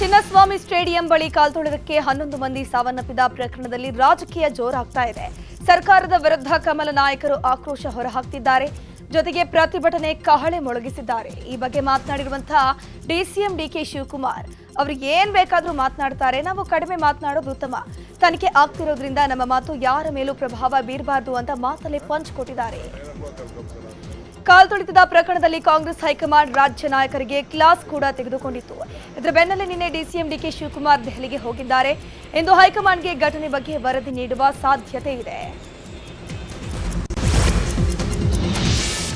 Chinnaswamy stadium ಬಳಿ ಕಾಲ್ತೊಳೆದಕ್ಕೆ 11 ಮಂದಿ ಸಾವನ್ನಪ್ಪಿದ ಪ್ರಕರಣದಲ್ಲಿ ರಾಜಕೀಯ ಜೋರಾಗ್ತಾ ಇದೆ. ಸರ್ಕಾರದ ವಿರುದ್ಧ ಕಮಲ ನಾಯಕರು ಆಕ್ರೋಶ ಹೊರಹಾಕ್ತಿದ್ದಾರೆ. ಜೊತೆಗೆ ಪ್ರತಿಭಟನೆ ಕಹಳೆ ಮೊಳಗಿಸಿದ್ದಾರೆ. ಈ ಬಗ್ಗೆ ಮಾತನಾಡಿರುವಂತಹ ಡಿಸಿಎಂ ಡಿಕೆ ಶಿವಕುಮಾರ್ ಅವರು ಏನ್ ಬೇಕಾದ್ರೂ ಮಾತನಾಡ್ತಾರೆ, ನಾವು ಕಡಿಮೆ ಮಾತನಾಡೋದು ಉತ್ತಮ, ತನಿಖೆ ಆಗ್ತಿರೋದ್ರಿಂದ ನಮ್ಮ ಮಾತು ಯಾರ ಮೇಲೂ ಪ್ರಭಾವ ಬೀರಬಾರದು ಅಂತ ಮಾತಲ್ಲಿ ಪಂಚ್ ಕೊಟ್ಟಿದ್ದಾರೆ. ಕಾಲ್ತುಳಿತದ ಪ್ರಕರಣದಲ್ಲಿ ಕಾಂಗ್ರೆಸ್ ಹೈಕಮಾಂಡ್ ರಾಜ್ಯ ನಾಯಕರಿಗೆ ಕ್ಲಾಸ್ ಕೂಡ ತೆಗೆದುಕೊಂಡಿತ್ತು. ಇದರ ಬೆನ್ನಲ್ಲೇ ನಿನ್ನೆ ಡಿಸಿಎಂ ಡಿಕೆ ಶಿವಕುಮಾರ್ ದೆಹಲಿಗೆ ಹೋಗಿದ್ದಾರೆ. ಇಂದು ಹೈಕಮಾಂಡ್ಗೆ ಘಟನೆ ಬಗ್ಗೆ ವರದಿ ನೀಡುವ ಸಾಧ್ಯತೆ ಇದೆ.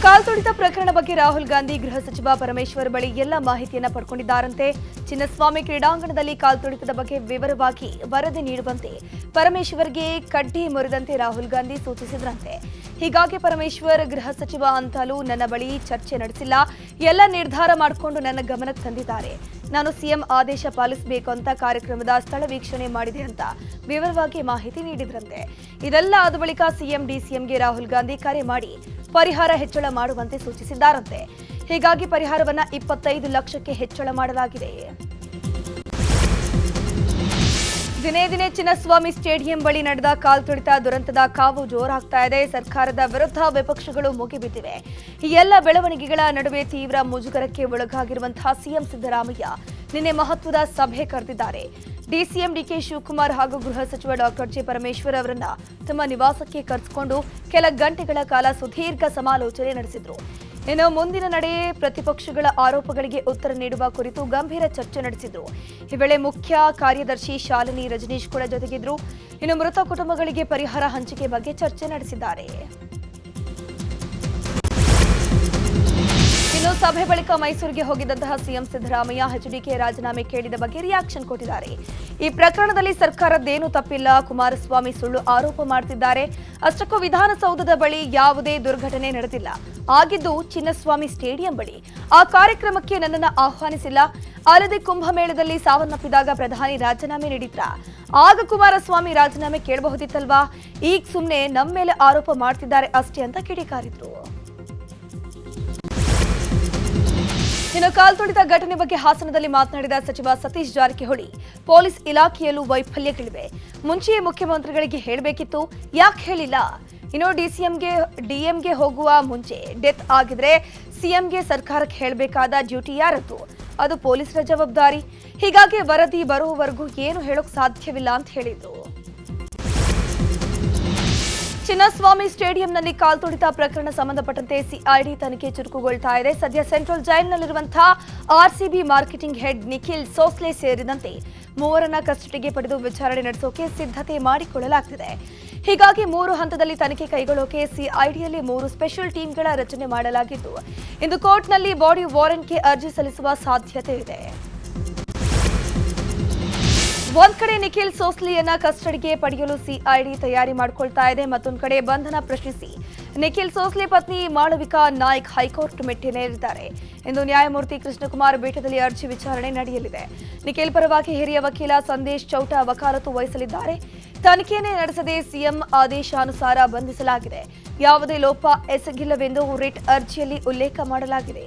ಕಾಲ್ತುಳಿತ ಪ್ರಕರಣ ಬಗ್ಗೆ ರಾಹುಲ್ ಗಾಂಧಿ ಗೃಹ ಸಚಿವ ಪರಮೇಶ್ವರ್ ಬಳಿ ಎಲ್ಲ ಮಾಹಿತಿಯನ್ನ ಪಡ್ಕೊಂಡಿದ್ದಾರಂತೆ. ಚಿನ್ನಸ್ವಾಮಿ ಕ್ರೀಡಾಂಗಣದಲ್ಲಿ ಕಾಲ್ತುಳಿತದ ಬಗ್ಗೆ ವಿವರವಾಗಿ ವರದಿ ನೀಡುವಂತೆ ಪರಮೇಶ್ವರ್ಗೆ ಕಡ್ಡಿ ಮುರಿದಂತೆ ರಾಹುಲ್ ಗಾಂಧಿ ಸೂಚಿಸಿದ್ರಂತೆ. ಹೀಗಾಗಿ ಪರಮೇಶ್ವರ್ ಗೃಹ ಸಚಿವ ಅಂತಲೂ ನನ್ನ ಬಳಿ ಚರ್ಚೆ ನಡೆಸಿಲ್ಲ, ಎಲ್ಲ ನಿರ್ಧಾರ ಮಾಡಿಕೊಂಡು ನನ್ನ ಗಮನಕ್ಕೆ ತಂದಿದ್ದಾರೆ. ನಾನು ಸಿಎಂ ಆದೇಶ ಪಾಲಿಸಬೇಕು ಅಂತ ಕಾರ್ಯಕ್ರಮದ ಸ್ಥಳ ವೀಕ್ಷಣೆ ಮಾಡಿದೆ ಅಂತ ವಿವರವಾಗಿ ಮಾಹಿತಿ ನೀಡಿದ್ರಂತೆ. ಇದೆಲ್ಲ ಆದ ಬಳಿಕ ಸಿಎಂ ಡಿಸಿಎಂಗೆ ರಾಹುಲ್ ಗಾಂಧಿ ಕರೆ ಮಾಡಿ ಪರಿಹಾರ ಹೆಚ್ಚಳ ಮಾಡುವಂತೆ ಸೂಚಿಸಿದ್ದಾರಂತೆ. ಹೀಗಾಗಿ ಪರಿಹಾರವನ್ನ 25 ಲಕ್ಷಕ್ಕೆ ಹೆಚ್ಚಳ ಮಾಡಲಾಗಿದೆ. ದಿನೇ ದಿನೇ ಚಿನ್ನಸ್ವಾಮಿ ಸ್ಟೇಡಿಯಂ ಬಳಿ ನಡೆದ ಕಾಲ್ತುಳಿತ ದುರಂತದ ಕಾವು ಜೋರಾಗ್ತಾ ಇದೆ. ಸರ್ಕಾರದ ವಿರುದ್ಧ ವಿಪಕ್ಷಗಳು ಮುಗಿಬಿದ್ದಿವೆ. ಈ ಎಲ್ಲ ಬೆಳವಣಿಗೆಗಳ ನಡುವೆ ತೀವ್ರ ಮುಜುಗರಕ್ಕೆ ಒಳಗಾಗಿರುವಂತಹ ಸಿಎಂ ಸಿದ್ದರಾಮಯ್ಯ ನಿನ್ನೆ ಮಹತ್ವದ ಸಭೆ ಕರೆದಿದ್ದಾರೆ. ಡಿಸಿಎಂ ಡಿಕೆ ಶಿವಕುಮಾರ್ ಹಾಗೂ ಗೃಹ ಸಚಿವ ಡಾಕ್ಟರ್ ಜಿ ಪರಮೇಶ್ವರ್ ಅವರನ್ನ ತಮ್ಮ ನಿವಾಸಕ್ಕೆ ಕರೆಸಿಕೊಂಡು ಕೆಲ ಗಂಟೆಗಳ ಕಾಲ ಸುದೀರ್ಘ ಸಮಾಲೋಚನೆ ನಡೆಸಿದ್ರು. ಇನ್ನು ಮುಂದಿನ ನಡೆ ಪ್ರತಿಪಕ್ಷಗಳ ಆರೋಪಗಳಿಗೆ ಉತ್ತರ ನೀಡುವ ಕುರಿತು ಗಂಭೀರ ಚರ್ಚೆ ನಡೆಸಿದ್ರು. ಈ ವೇಳೆ ಮುಖ್ಯ ಕಾರ್ಯದರ್ಶಿ ಶಾಲಿನಿ ರಜನೀಶ್ ಕೂಡ ಜೊತೆಗಿದ್ರು. ಇನ್ನು ಮೃತ ಕುಟುಂಬಗಳಿಗೆ ಪರಿಹಾರ ಹಂಚಿಕೆ ಬಗ್ಗೆ ಚರ್ಚೆ ನಡೆಸಿದ್ದಾರೆ. ಇನ್ನು ಸಭೆ ಬಳಿಕ ಮೈಸೂರಿಗೆ ಹೋಗಿದ್ದಂತಹ ಸಿಎಂ ಸಿದ್ದರಾಮಯ್ಯ ಎಚ್ಡಿಕೆ ರಾಜೀನಾಮೆ ಕೇಳಿದ ಬಗ್ಗೆ ರಿಯಾಕ್ಷನ್ ಕೊಟ್ಟಿದ್ದಾರೆ. ಈ ಪ್ರಕರಣದಲ್ಲಿ ಸರ್ಕಾರದ್ದೇನೂ ತಪ್ಪಿಲ್ಲ, ಕುಮಾರಸ್ವಾಮಿ ಸುಳ್ಳು ಆರೋಪ ಮಾಡ್ತಿದ್ದಾರೆ. ಅಷ್ಟಕ್ಕೂ ವಿಧಾನಸೌಧದ ಬಳಿ ಯಾವುದೇ ದುರ್ಘಟನೆ ನಡೆದಿಲ್ಲ, ಆಗಿದ್ದು ಚಿನ್ನಸ್ವಾಮಿ ಸ್ಟೇಡಿಯಂ ಬಳಿ. ಆ ಕಾರ್ಯಕ್ರಮಕ್ಕೆ ನನ್ನನ್ನು ಆಹ್ವಾನಿಸಿಲ್ಲ. ಅಲ್ಲದೆ ಕುಂಭಮೇಳದಲ್ಲಿ ಸಾವನ್ನಪ್ಪಿದಾಗ ಪ್ರಧಾನಿ ರಾಜೀನಾಮೆ ನೀಡಿದ್ರ, ಆಗ ಕುಮಾರಸ್ವಾಮಿ ರಾಜೀನಾಮೆ ಕೇಳಬಹುದಿತ್ತಲ್ವಾ? ಈಗ ಸುಮ್ಮನೆ ನಮ್ಮ ಮೇಲೆ ಆರೋಪ ಮಾಡ್ತಿದ್ದಾರೆ ಅಷ್ಟೇ ಅಂತ ಕಿಡಿಕಾರಿದ್ರು. ಇನ್ನು ಕಾಲ್ತುಳಿತ ಘಟನೆ ಬಗ್ಗೆ ಹಾಸನದಲ್ಲಿ ಮಾತನಾಡಿದ ಸಚಿವ ಸತೀಶ್ ಜಾರಕಿಹೊಳಿ, ಪೊಲೀಸ್ ಇಲಾಖೆಯಲ್ಲೂ ವೈಫಲ್ಯಗಳಿವೆ, ಮುಂಚೆಯೇ ಮುಖ್ಯಮಂತ್ರಿಗಳಿಗೆ ಹೇಳಬೇಕಿತ್ತು, ಯಾಕೆ ಹೇಳಿಲ್ಲ? ಇನ್ನು ಡಿಎಂಗೆ ಹೋಗುವ ಮುಂಚೆ ಡೆತ್ ಆಗಿದ್ರೆ ಸಿಎಂಗೆ ಸರ್ಕಾರಕ್ಕೆ ಹೇಳಬೇಕಾದ ಡ್ಯೂಟಿ ಯಾರದ್ದು? ಅದು ಪೊಲೀಸರ ಜವಾಬ್ದಾರಿ. ಹೀಗಾಗಿ ವರದಿ ಬರುವವರೆಗೂ ಏನು ಹೇಳೋಕ್ ಸಾಧ್ಯವಿಲ್ಲ ಅಂತ ಹೇಳಿದ್ರು. ಚಿನ್ನಸ್ವಾಮಿ ಸ್ಟೇಡಿಯಂನಲ್ಲಿ ಕಾಲ್ತುಳಿತ ಪ್ರಕರಣ ಸಂಬಂಧಪಟ್ಟಂತೆ ಸಿಐಡಿ ತನಿಖೆ ಚುರುಕುಗೊಳ್ತಾ ಇದೆ. ಸದ್ಯ ಸೆಂಟ್ರಲ್ ಜೈಲಿನಲ್ಲಿರುವಂತಹ RCB marketing head Nikhil Sosale ಸೇರಿದಂತೆ ಮೂವರನ್ನ ಕಸ್ಟಡಿಗೆ ಪಡೆದು ವಿಚಾರಣೆ ನಡೆಸೋಕೆ ಸಿದ್ಧತೆ ಮಾಡಿಕೊಳ್ಳಲಾಗ್ತಿದೆ. ಹೀಗಾಗಿ 3 ಹಂತದಲ್ಲಿ ತನಿಖೆ ಕೈಗೊಳ್ಳೋಕೆ ಸಿಐಡಿಯಲ್ಲಿ 3 ಸ್ಪೆಷಲ್ ಟೀಮ್ಗಳ ರಚನೆ ಮಾಡಲಾಗಿದ್ದು, ಇಂದು ಕೋರ್ಟ್ನಲ್ಲಿ ಬಾಡಿ ವಾರೆಂಟ್ಗೆ ಅರ್ಜಿ ಸಲ್ಲಿಸುವ ಸಾಧ್ಯತೆ ಇದೆ. ಒಂದ್ ಕಡೆ ನಿಖಿಲ್ ಸೋಸ್ಲಿಯನ್ನ ಕಸ್ಟಡಿಗೆ ಪಡೆಯಲು ಸಿಐಡಿ ತಯಾರಿ ಮಾಡಿಕೊಳ್ತಾ ಇದೆ. ಮತ್ತೊಂದು ಕಡೆ ಬಂಧನ ಪ್ರಶ್ನಿಸಿ ನಿಖಿಲ್ ಸೋಸ್ಲಿ ಪತ್ನಿ ಮಾಳವಿಕಾ ನಾಯ್ಕ್ ಹೈಕೋರ್ಟ್ ಮೆಟ್ಟಿಲೇರಿದ್ದಾರೆ. ಇಂದು ನ್ಯಾಯಮೂರ್ತಿ ಕೃಷ್ಣಕುಮಾರ್ ಪೀಠದಲ್ಲಿ ಅರ್ಜಿ ವಿಚಾರಣೆ ನಡೆಯಲಿದೆ. ನಿಖಿಲ್ ಪರವಾಗಿ ಹಿರಿಯ ವಕೀಲ ಸಂದೇಶ್ ಚೌಟ ವಕಾಲತ್ತು ವಹಿಸಲಿದ್ದಾರೆ. ತನಿಖೆಯನ್ನೇ ನಡೆಸದೆ ಸಿಎಂ ಆದೇಶಾನುಸಾರ ಬಂಧಿಸಲಾಗಿದೆ. ಯಾವುದೇ ಲೋಪ ಎಸಗಿಲ್ಲವೆಂದು ರಿಟ್ ಅರ್ಜಿಯಲ್ಲಿ ಉಲ್ಲೇಖ ಮಾಡಲಾಗಿದೆ.